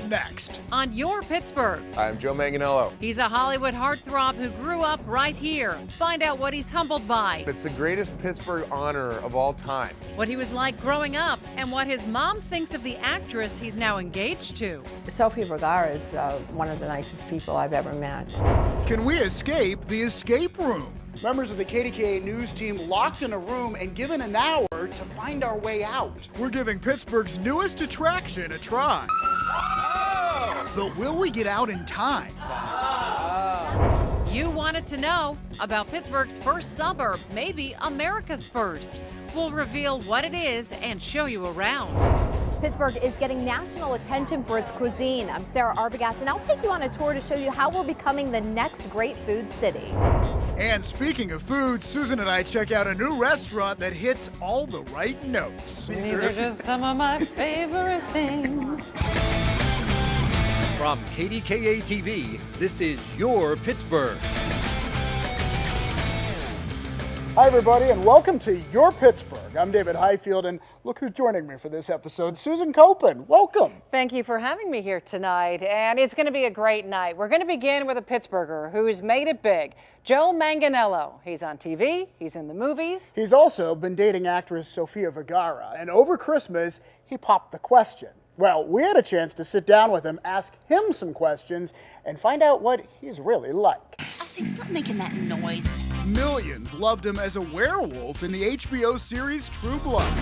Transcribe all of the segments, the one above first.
next on Your Pittsburgh. I'm Joe Manganiello. He's a Hollywood heartthrob who grew up right here. Find out what he's humbled by, It's the greatest Pittsburgh honor of all time. what he was like growing up, and what his mom thinks of the actress he's now engaged to. Sophia Vergara is one of the nicest people I've ever met. Can we escape the escape room? Members of the KDKA news team locked in a room and given an hour to find our way out. We're giving Pittsburgh's newest attraction a try. But will we get out in time? You wanted to know about Pittsburgh's first suburb, maybe America's first. We'll reveal what it is and show you around. Pittsburgh is getting national attention for its cuisine. I'm Sarah Arbogast, and I'll take you on a tour to show you how we're becoming the next great food city. And speaking of food, Susan and I check out a new restaurant that hits all the right notes. These are just some of my favorite things. From KDKA-TV, this is Your Pittsburgh. Hi, everybody, and welcome to Your Pittsburgh. I'm David Highfield, and look who's joining me for this episode, Susan Koeppen. Welcome. Thank you for having me here tonight, and it's going to be a great night. We're going to begin with a Pittsburgher who's made it big, Joe Manganiello. He's on TV, he's in the movies. He's also been dating actress Sophia Vergara, and over Christmas, he popped the question. Well, we had a chance to sit down with him, ask him some questions, and find out what he's really like. Oh, see, stop making that noise. Millions loved him as a werewolf in the HBO series True Blood.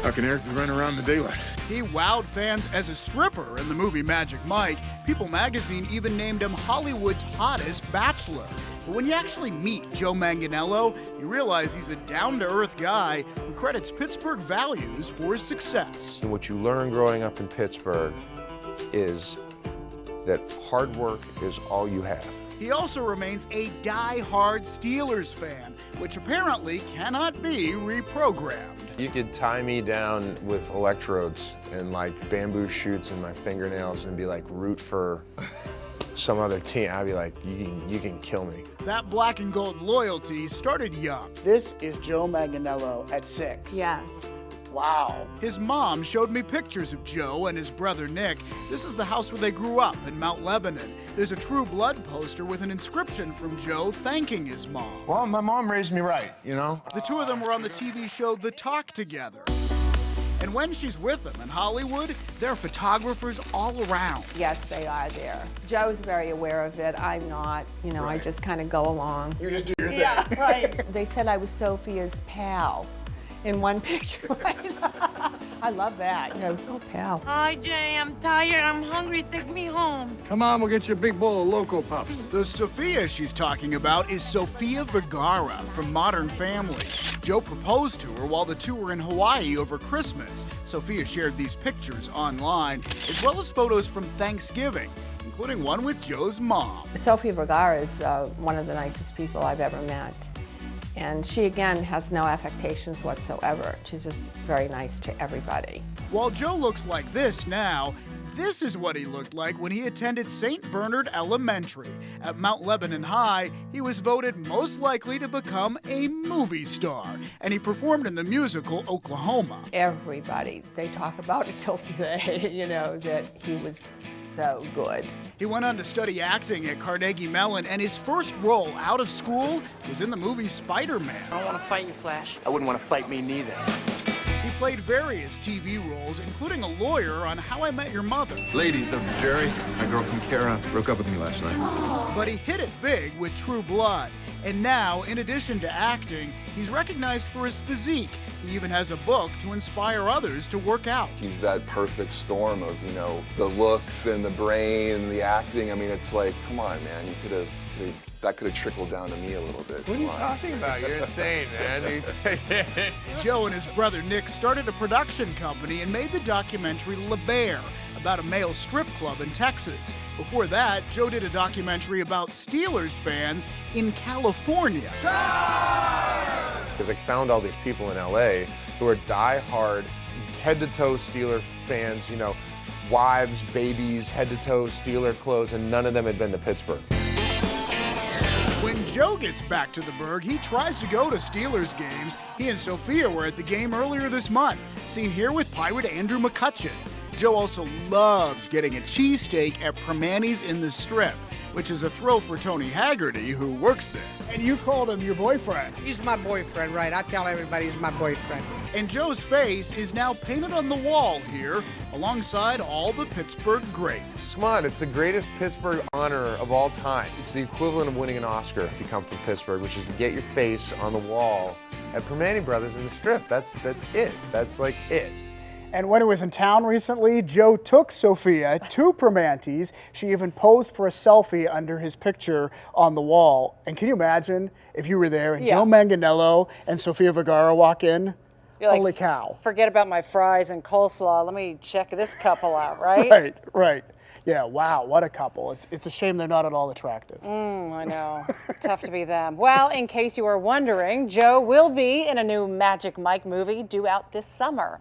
How can Eric run around in the daylight? He wowed fans as a stripper in the movie Magic Mike. People magazine even named him Hollywood's hottest bachelor. But when you actually meet Joe Manganiello, you realize he's a down-to-earth guy who credits Pittsburgh values for his success. And what you learn growing up in Pittsburgh is that hard work is all you have. He also remains a die-hard Steelers fan, which apparently cannot be reprogrammed. You could tie me down with electrodes and like bamboo shoots in my fingernails and be like, root for some other team. I'd be like, you can kill me. That black and gold loyalty started young. This is Joe Manganiello at 6. Yes. Wow. His mom showed me pictures of Joe and his brother Nick. This is the house where they grew up in Mt Lebanon. There's a True Blood poster with an inscription from Joe thanking his mom. Well, my mom raised me right, you know? The two of them were on the TV show The Talk together. And when she's with them in Hollywood, there are photographers all around. Yes, they are there. Joe's very aware of it. I'm not. You know, I just kind of go along. You just do your thing. Yeah, right. They said I was Sophia's pal in one picture. I love that. You know, oh, pal. Hi, Jay. I'm tired. I'm hungry. Take me home. Come on, we'll get you a big bowl of Loco Puff. The Sophia she's talking about is Sophia Vergara from Modern Family. Joe proposed to her while the two were in Hawaii over Christmas. Sophia shared these pictures online, as well as photos from Thanksgiving, including one with Joe's mom. Sophia Vergara is one of the nicest people I've ever met. And she, again, has no affectations whatsoever. She's just very nice to everybody. While Joe looks like this now, this is what he looked like when he attended St. Bernard Elementary. At Mt Lebanon High, he was voted most likely to become a movie star, and he performed in the musical Oklahoma. Everybody, they talk about it till today, you know, that he was so good. He went on to study acting at Carnegie Mellon, and his first role out of school was in the movie Spider-Man. I don't want to fight you, Flash. I wouldn't want to fight me neither. He played various TV roles, including a lawyer on How I Met Your Mother. Ladies, I'm Jerry. My girlfriend Kara broke up with me last night. But he hit it big with True Blood. And now, in addition to acting, he's recognized for his physique. He even has a book to inspire others to work out. He's that perfect storm of, you know, the looks and the brain and the acting. I mean, it's like, come on, man, that could have trickled down to me a little bit. What are you talking about? You're insane, man. Joe and his brother Nick started a production company and made the documentary La Bear, about a male strip club in Texas. Before that, Joe did a documentary about Steelers fans in California. Because I found all these people in LA who are die-hard, head-to-toe Steeler fans, you know, wives, babies, head-to-toe Steeler clothes, and none of them had been to Pittsburgh. When Joe gets back to the Burgh, he tries to go to Steelers games. He and Sophia were at the game earlier this month, seen here with Pirate Andrew McCutcheon. Joe also loves getting a cheesesteak at Primanti's in the Strip, which is a thrill for Tony Haggerty, who works there. And you called him your boyfriend. He's my boyfriend, right? I tell everybody he's my boyfriend. And Joe's face is now painted on the wall here, alongside all the Pittsburgh greats. Come on, it's the greatest Pittsburgh honor of all time. It's the equivalent of winning an Oscar if you come from Pittsburgh, which is to get your face on the wall at Primanti Brothers in the Strip. That's it. That's like it. And when he was in town recently, Joe took Sophia to Primanti's. She even posed for a selfie under his picture on the wall. And can you imagine if you were there and Joe Manganiello and Sophia Vergara walk in? You're like, holy cow. Forget about my fries and coleslaw. Let me check this couple out, right? Right. Yeah, wow, what a couple. It's a shame they're not at all attractive. I know. Tough to be them. Well, in case you were wondering, Joe will be in a new Magic Mike movie due out this summer.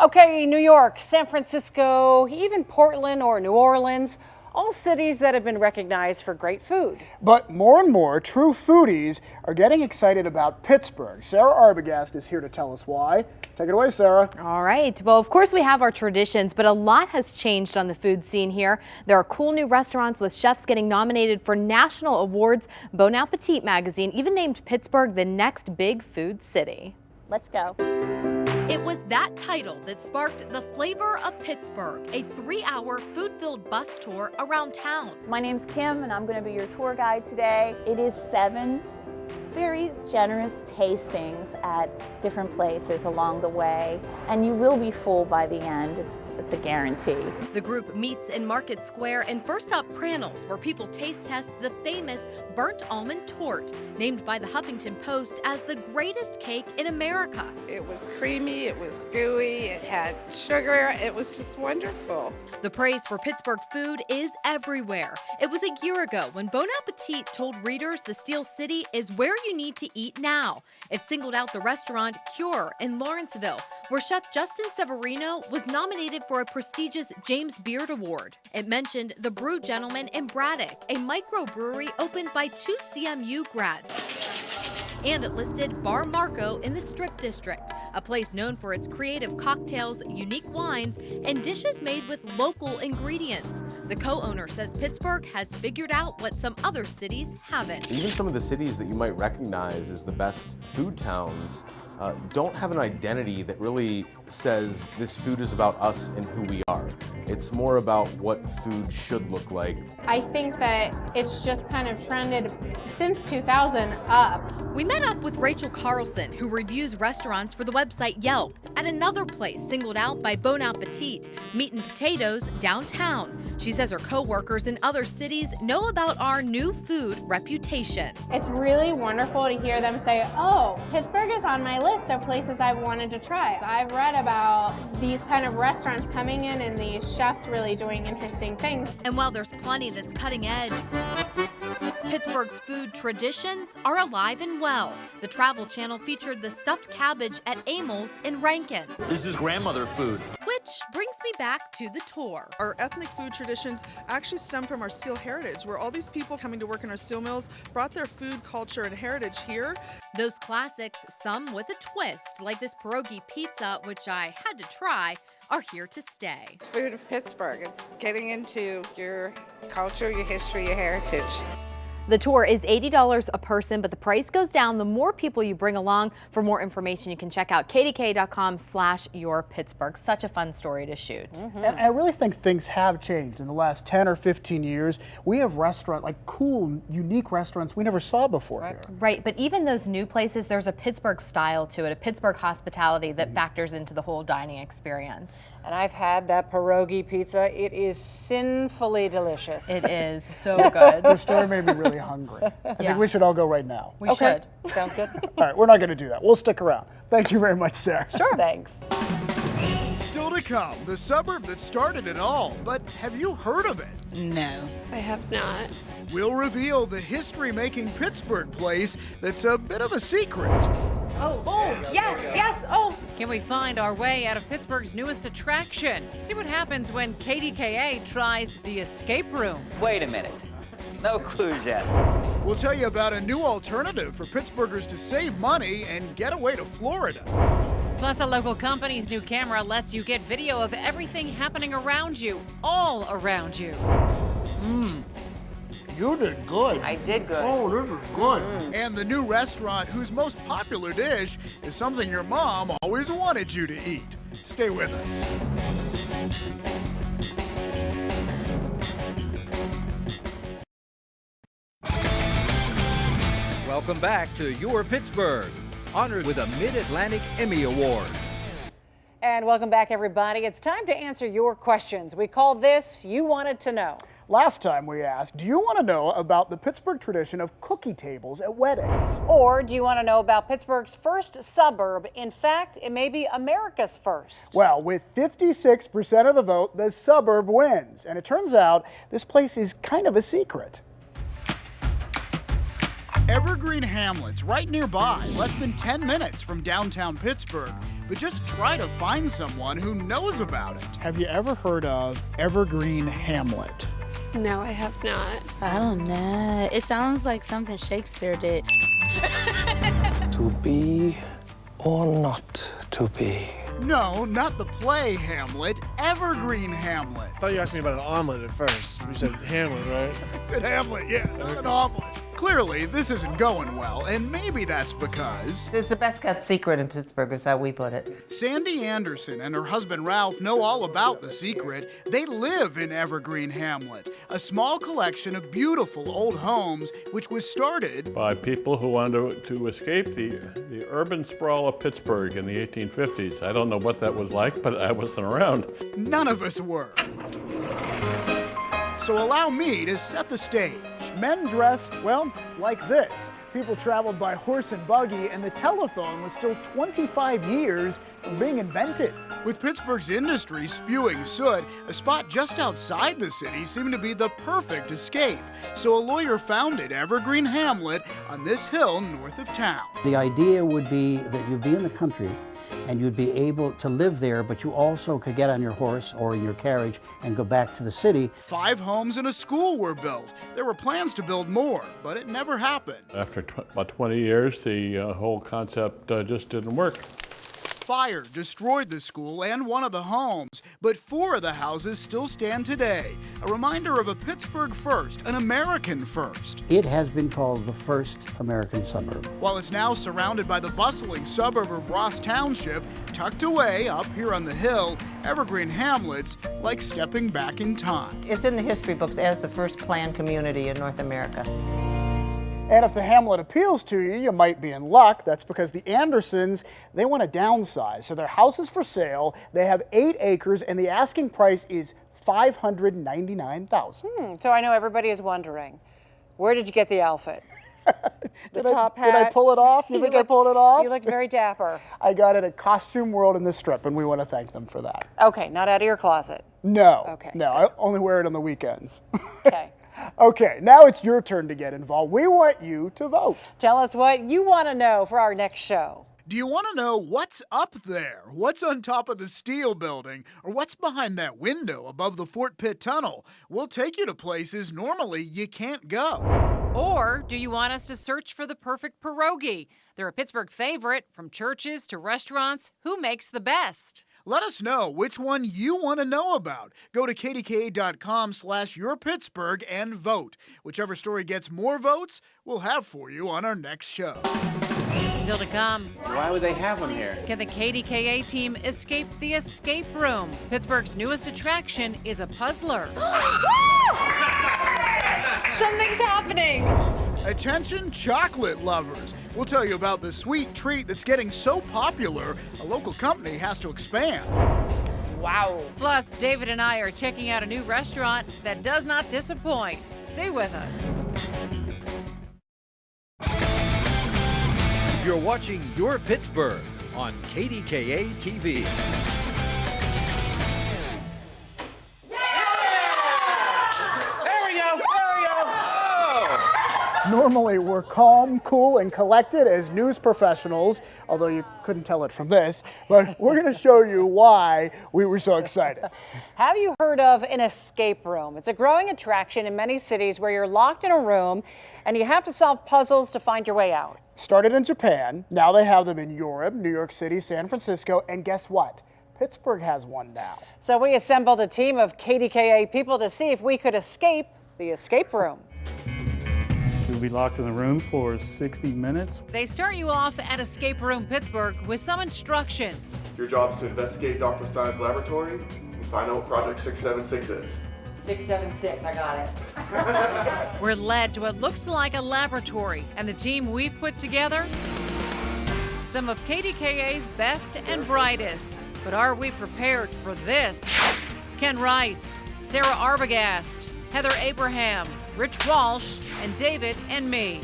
Okay, New York, San Francisco, even Portland or New Orleans, all cities that have been recognized for great food. But more and more true foodies are getting excited about Pittsburgh. Sarah Arbogast is here to tell us why. Take it away, Sarah. All right. Well, of course we have our traditions, but a lot has changed on the food scene here. There are cool new restaurants with chefs getting nominated for national awards. Bon Appetit magazine even named Pittsburgh the next big food city. Let's go. It was that title that sparked the Flavor of Pittsburgh, a 3-hour food-filled bus tour around town. My name's Kim, and I'm going to be your tour guide today. It is 7 very generous tastings at different places along the way, and you will be full by the end. It's a guarantee. The group meets in Market Square and first up Prannell's, where people taste test the famous burnt almond tort, named by the Huffington Post as the greatest cake in America. It was creamy, it was gooey, it had sugar, it was just wonderful. The praise for Pittsburgh food is everywhere. It was a year ago when Bon Appetit told readers the Steel City is where you need to eat now. It singled out the restaurant Cure in Lawrenceville, where Chef Justin Severino was nominated for a prestigious James Beard Award. It mentioned the Brew Gentleman in Braddock, a microbrewery opened by 2 CMU grads. And it listed Bar Marco in the Strip District, a place known for its creative cocktails, unique wines, and dishes made with local ingredients. The co-owner says Pittsburgh has figured out what some other cities haven't. Even some of the cities that you might recognize as the best food towns don't have an identity that really says this food is about us and who we are. It's more about what food should look like. I think that it's just kind of trended since 2000 up. We met up with Rachel Carlson, who reviews restaurants for the website Yelp, at another place singled out by Bon Appetit, Meat and Potatoes downtown. She says her co-workers in other cities know about our new food reputation. It's really wonderful to hear them say, oh, Pittsburgh is on my list of places I've wanted to try. I've read about these kind of restaurants coming in and these chefs really doing interesting things. And while there's plenty that's cutting edge, Pittsburgh's food traditions are alive and well. The Travel Channel featured the stuffed cabbage at Amy's in Rankin. This is grandmother food. Which brings me back to the tour. Our ethnic food traditions actually stem from our steel heritage, where all these people coming to work in our steel mills brought their food culture and heritage here. Those classics, some with a twist, like this pierogi pizza, which I had to try, are here to stay. It's food of Pittsburgh. It's getting into your culture, your history, your heritage. The tour is $80 a person, but the price goes down the more people you bring along. For more information, you can check out KDKA.com/yourpittsburgh. Such a fun story to shoot. And I really think things have changed in the last 10 or 15 years. We have restaurants, like cool, unique restaurants we never saw before here. Right, but even those new places, there's a Pittsburgh style to it, a Pittsburgh hospitality that factors into the whole dining experience. And I've had that pierogi pizza. It is sinfully delicious. It is so good. Your story made me really hungry. I think we should all go right now. We should. Sounds good. All right, we're not going to do that. We'll stick around. Thank you very much, Sarah. Sure. Thanks. Still to come, the suburb that started it all. But have you heard of it? No, I have not. We'll reveal the history-making Pittsburgh place that's a bit of a secret. Yes, oh. Can we find our way out of Pittsburgh's newest attraction? See what happens when KDKA tries the escape room. Wait a minute. No clues yet. We'll tell you about a new alternative for Pittsburghers to save money and get away to Florida. Plus, a local company's new camera lets you get video of everything happening around you, all around you. You did good. I did good. Oh, this is good. And the new restaurant whose most popular dish is something your mom always wanted you to eat. Stay with us. Welcome back to Your Pittsburgh, honored with a Mid-Atlantic Emmy Award. And welcome back, everybody. It's time to answer your questions. We call this You Wanted to Know. Last time we asked, do you want to know about the Pittsburgh tradition of cookie tables at weddings? Or do you want to know about Pittsburgh's first suburb? In fact, it may be America's first. Well, with 56% of the vote, the suburb wins. And it turns out this place is kind of a secret. Evergreen Hamlet's right nearby, less than 10 minutes from downtown Pittsburgh. But just try to find someone who knows about it. Have you ever heard of Evergreen Hamlet? No, I have not. I don't know. It sounds like something Shakespeare did. To be or not to be? No, not the play Hamlet, Evergreen Hamlet. I thought you asked me about an omelet at first. You said Hamlet, right? I said Hamlet, yeah, not an omelet. Clearly, this isn't going well, and maybe that's because... It's the best kept secret in Pittsburgh, is how we put it. Sandy Anderson and her husband Ralph know all about the secret. They live in Evergreen Hamlet, a small collection of beautiful old homes which was started by people who wanted to escape the urban sprawl of Pittsburgh in the 1850s. I don't know what that was like, but I wasn't around. None of us were. So allow me to set the stage. Men dressed, well, like this. People traveled by horse and buggy, and the telephone was still 25 years from being invented. With Pittsburgh's industry spewing soot, a spot just outside the city seemed to be the perfect escape. So a lawyer founded Evergreen Hamlet on this hill north of town. The idea would be that you'd be in the country and you'd be able to live there, but you also could get on your horse or in your carriage and go back to the city. 5 homes and a school were built. There were plans to build more, but it never happened. After about 20 years, the whole concept just didn't work. Fire destroyed the school and one of the homes, but 4 of the houses still stand today. A reminder of a Pittsburgh first, an American first. It has been called the first American suburb. While it's now surrounded by the bustling suburb of Ross Township, tucked away up here on the hill, Evergreen Hamlet's like stepping back in time. It's in the history books as the first planned community in North America. And if the hamlet appeals to you, you might be in luck. That's because the Andersons, they want to downsize. So their house is for sale. They have 8 acres, and the asking price is $599,000. So I know everybody is wondering, where did you get the outfit? The Did top hat? Did I pull it off? You think I pulled it off? You look very dapper. I got it at Costume World in the Strip, and we want to thank them for that. Okay, not out of your closet. No. Okay. No, I only wear it on the weekends. Okay. Okay, now it's your turn to get involved. We want you to vote. Tell us what you want to know for our next show. Do you want to know what's up there? What's on top of the steel building? Or what's behind that window above the Fort Pitt Tunnel? We'll take you to places normally you can't go. Or do you want us to search for the perfect pierogi? They're a Pittsburgh favorite, from churches to restaurants. Who makes the best? Let us know which one you want to know about. Go to KDKA.com/YourPittsburgh and vote. Whichever story gets more votes, we'll have for you on our next show. Still to come. Why would they have them here? Can the KDKA team escape the escape room? Pittsburgh's newest attraction is a puzzler. Something's happening. Attention chocolate lovers. We'll tell you about the sweet treat that's getting so popular, a local company has to expand. Wow. Plus, David and I are checking out a new restaurant that does not disappoint. Stay with us. You're watching Your Pittsburgh on KDKA-TV. Normally, we're calm, cool, and collected as news professionals, although you couldn't tell it from this, but we're going to show you why we were so excited. Have you heard of an escape room? It's a growing attraction in many cities where you're locked in a room and you have to solve puzzles to find your way out. started in Japan. Now they have them in Europe, New York City, San Francisco, and guess what? Pittsburgh has one now. So we assembled a team of KDKA people to see if we could escape the escape room. We'll be locked in the room for 60 minutes. They start you off at Escape Room Pittsburgh with some instructions. Your job is to investigate Dr. Stein's laboratory and find out what Project 676 is. 676, I got it. We're led to what looks like a laboratory, and the team we've put together, some of KDKA's best and brightest. But are we prepared for this? Ken Rice, Sarah Arbogast, Heather Abraham, Rich Walsh, and David and me.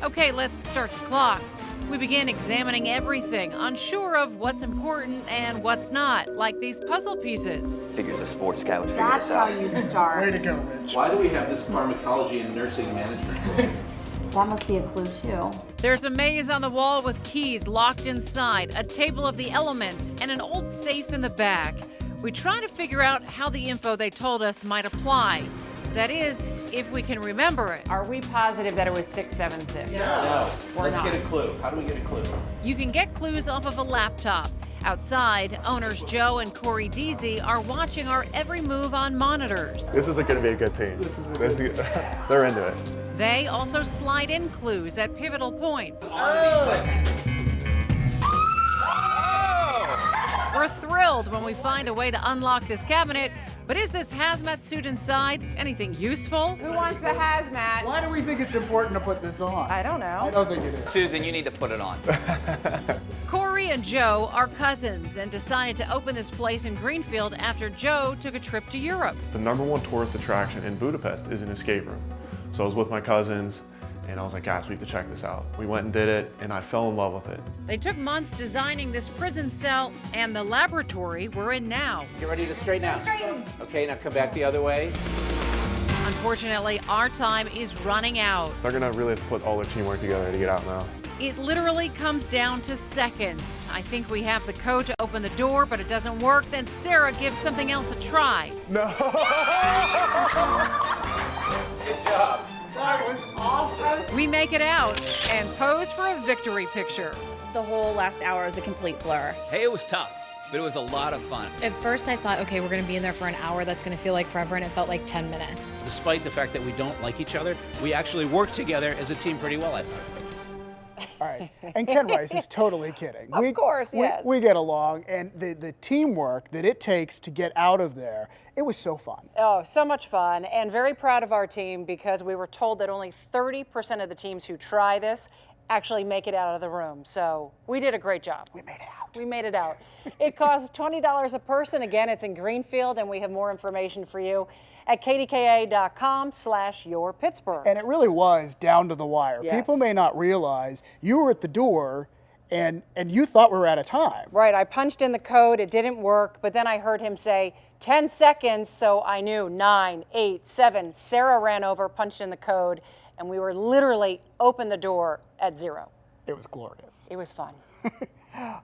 Okay, let's start the clock. We begin examining everything, unsure of what's important and what's not, like these puzzle pieces. Figures a sports guy would figure That's this out. how you start. Way to go, Rich. Why do we have this pharmacology and nursing management? That must be a clue too. There's a maze on the wall with keys locked inside, a table of the elements, and an old safe in the back. We try to figure out how the info they told us might apply. That is, if we can remember it. Are we positive that it was 676? No. Let's not. get a clue. How do we get a clue? You can get clues off of a laptop. Outside, owners Joe and Corey Deasy are watching our every move on monitors. This isn't going to be a good team. They're into it. They also slide in clues at pivotal points. We're thrilled when we find a way to unlock this cabinet, but is this hazmat suit inside anything useful? Who wants the hazmat? Why do we think it's important to put this on? I don't know. I don't think it is. Susan, you need to put it on. Corey and Joe are cousins and decided to open this place in Greenfield after Joe took a trip to Europe. The #1 tourist attraction in Budapest is an escape room. So I was with my cousins, and I was like, guys, we have to check this out. We went and did it, and I fell in love with it. They took months designing this prison cell and the laboratory we're in now. Get ready to straighten out. Okay, now come back the other way. Unfortunately, our time is running out. They're going to really have to put all their teamwork together to get out now. It literally comes down to seconds. I think we have the code to open the door, but it doesn't work. Then Sarah gives something else a try. No! Good job. That was awesome. We make it out and pose for a victory picture. The whole last hour was a complete blur. Hey, it was tough, but it was a lot of fun. At first I thought, okay, we're gonna be in there for an hour, that's gonna feel like forever, and it felt like 10 minutes. Despite the fact that we don't like each other, we actually work together as a team pretty well, I thought. All right, and Ken Rice is totally kidding. Of course, yes. We get along, and the teamwork that it takes to get out of there, it was so fun. Oh, so much fun, and very proud of our team because we were told that only 30% of the teams who try this actually make it out of the room. So we did a great job. We made it out. We made it out. It costs $20 a person. Again, it's in Greenfield, and we have more information for you at kdka.com/yourpittsburgh. And it really was down to the wire. Yes. People may not realize you were at the door and you thought we were out of time. Right, I punched in the code, it didn't work, but then I heard him say 10 seconds, so I knew 9, 8, 7. Sarah ran over, punched in the code, and we were literally open the door at 0. It was glorious. It was fun.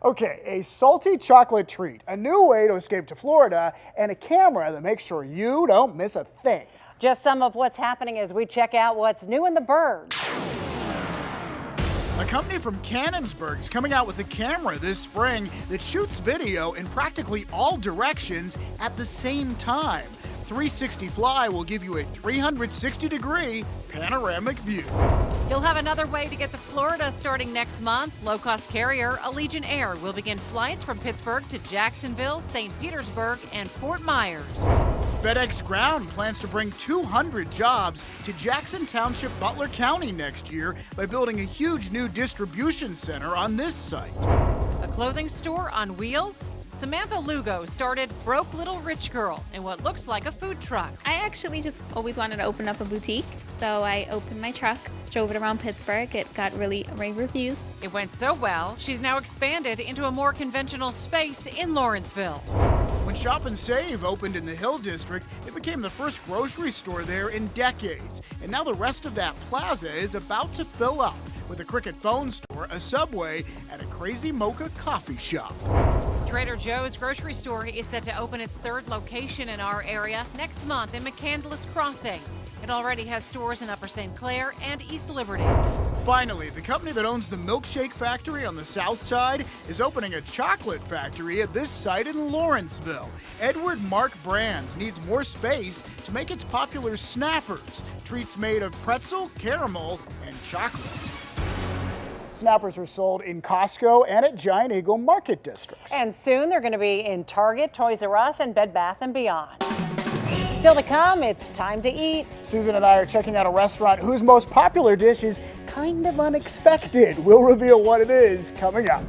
Okay, a salty chocolate treat, a new way to escape to Florida, and a camera that makes sure you don't miss a thing. Just some of what's happening as we check out what's new in the birds. A company from Canonsburg is coming out with a camera this spring that shoots video in practically all directions at the same time. 360 Fly will give you a 360-degree panoramic view. You'll have another way to get to Florida starting next month. Low-cost carrier Allegiant Air will begin flights from Pittsburgh to Jacksonville, St. Petersburg, and Fort Myers. FedEx Ground plans to bring 200 jobs to Jackson Township, Butler County next year by building a huge new distribution center on this site. A clothing store on wheels? Samantha Lugo started Broke Little Rich Girl in what looks like a food truck. I actually just always wanted to open up a boutique, so I opened my truck, drove it around Pittsburgh. It got really rave reviews. It went so well, she's now expanded into a more conventional space in Lawrenceville. When Shop and Save opened in the Hill District, it became the first grocery store there in decades. And now the rest of that plaza is about to fill up with a Cricket phone store, a Subway, and a Crazy Mocha coffee shop. Trader Joe's grocery store is set to open its third location in our area next month in McCandless Crossing. It already has stores in Upper St. Clair and East Liberty. Finally, the company that owns the milkshake factory on the south side is opening a chocolate factory at this site in Lawrenceville. Edward Mark Brands needs more space to make its popular Snappers, treats made of pretzel, caramel, and chocolate. Snappers are sold in Costco and at Giant Eagle Market Districts. And soon they're going to be in Target, Toys R Us, and Bed Bath & Beyond. Still to come, it's time to eat. Susan and I are checking out a restaurant whose most popular dish is kind of unexpected. We'll reveal what it is coming up.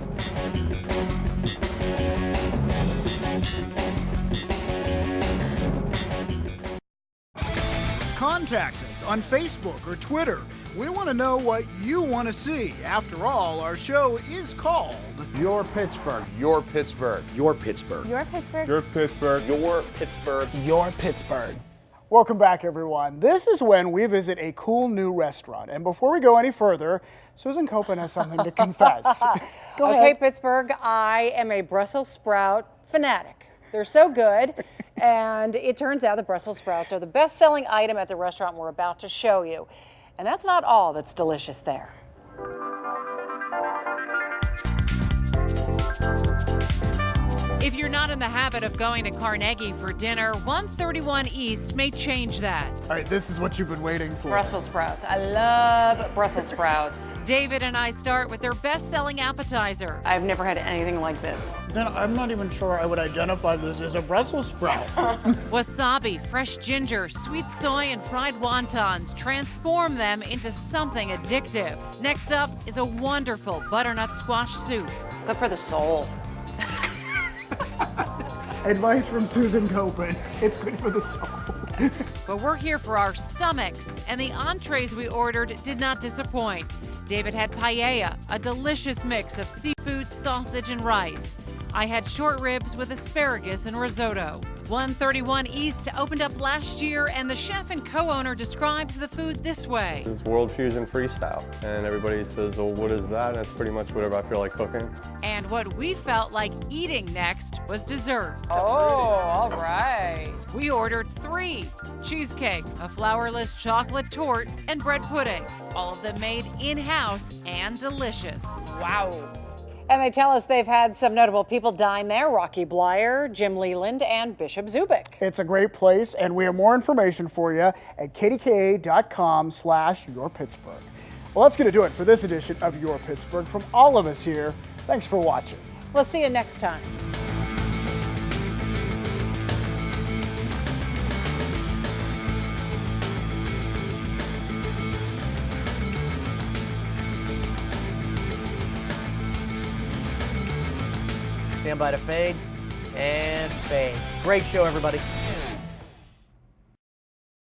Contact us on Facebook or Twitter. We want to know what you want to see. After all, our show is called Your Pittsburgh. Your Pittsburgh. Your Pittsburgh. Your Pittsburgh. Your Pittsburgh. Your Pittsburgh. Your Pittsburgh. Welcome back, everyone. This is when we visit a cool new restaurant. And before we go any further, Susan Koeppen has something to confess. Go Okay, ahead. Pittsburgh, I am a Brussels sprout fanatic. They're so good. And it turns out the Brussels sprouts are the best-selling item at the restaurant we're about to show you. And that's not all that's delicious there. If you're not in the habit of going to Carnegie for dinner, 131 East may change that. All right, this is what you've been waiting for. Brussels sprouts. I love Brussels sprouts. David and I start with their best-selling appetizer. I've never had anything like this. Then I'm not even sure I would identify this as a Brussels sprout. Wasabi, fresh ginger, sweet soy, and fried wontons transform them into something addictive. Next up is a wonderful butternut squash soup. Good for the soul. Advice from Susan Koeppen. It's good for the soul. But we're here for our stomachs, and the entrees we ordered did not disappoint. David had paella, a delicious mix of seafood, sausage, and rice. I had short ribs with asparagus and risotto. 131 East opened up last year, and the chef and co-owner describes the food this way. It's World Fusion Freestyle, and everybody says, well, what is that? And it's pretty much whatever I feel like cooking. And what we felt like eating next was dessert. Oh, all right. We ordered 3: cheesecake, a flourless chocolate torte, and bread pudding. All of them made in-house and delicious. Wow. And they tell us they've had some notable people dine there: Rocky Blyer, Jim Leland, and Bishop Zubik. It's a great place, and we have more information for you at KDKA.com/YourPittsburgh. Well, that's going to do it for this edition of Your Pittsburgh. From all of us here, thanks for watching. We'll see you next time. Stand by to fade and fade. Great show, everybody.